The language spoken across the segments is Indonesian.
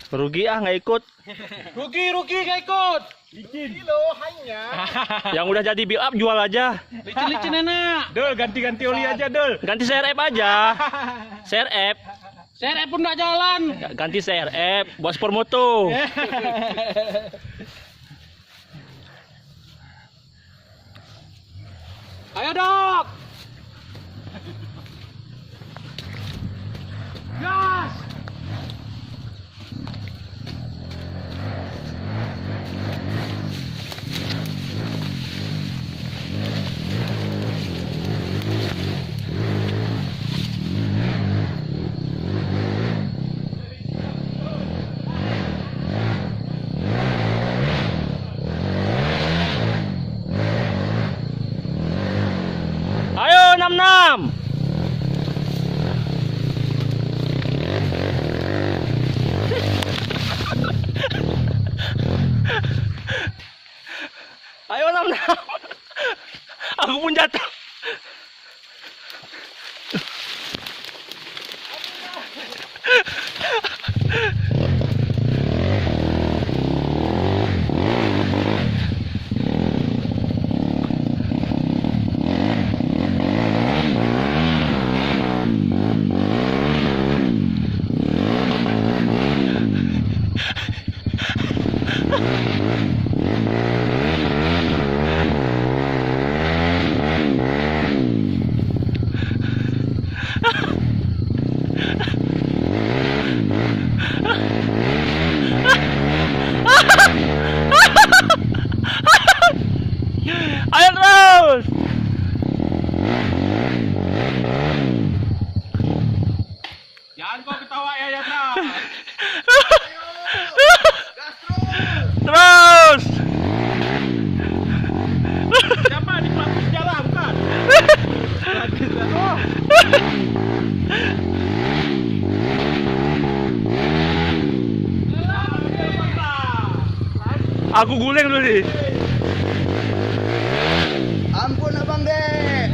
Rugi nggak ikut. Rugi nggak ikut. Licin lo hanya. Yang udah jadi build up jual aja. Licin enak. Dul ganti oli aja Dul. Ganti CRF aja. CRF. CRF pun nggak jalan. Ganti CRF buat sport moto. Ayo dok. Gas. Ayo 66. Ayo 66. Aku pun jatuh. Ayo terus. Jangan kau ketawa ya Yatra. Terus. Siapa di pelaku jalan bukan? Aku guling dulu nih. Ampun abang dek.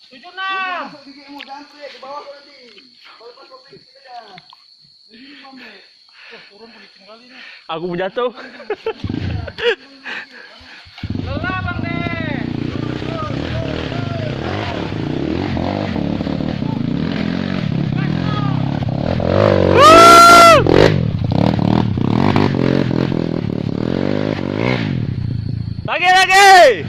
Tujuh enam. Gigimu jangan trik ke bawah nanti. Lepas topik saja. Turun pun licin kali nih. Aku pun jatuh. Lelah bang deh. Lagi.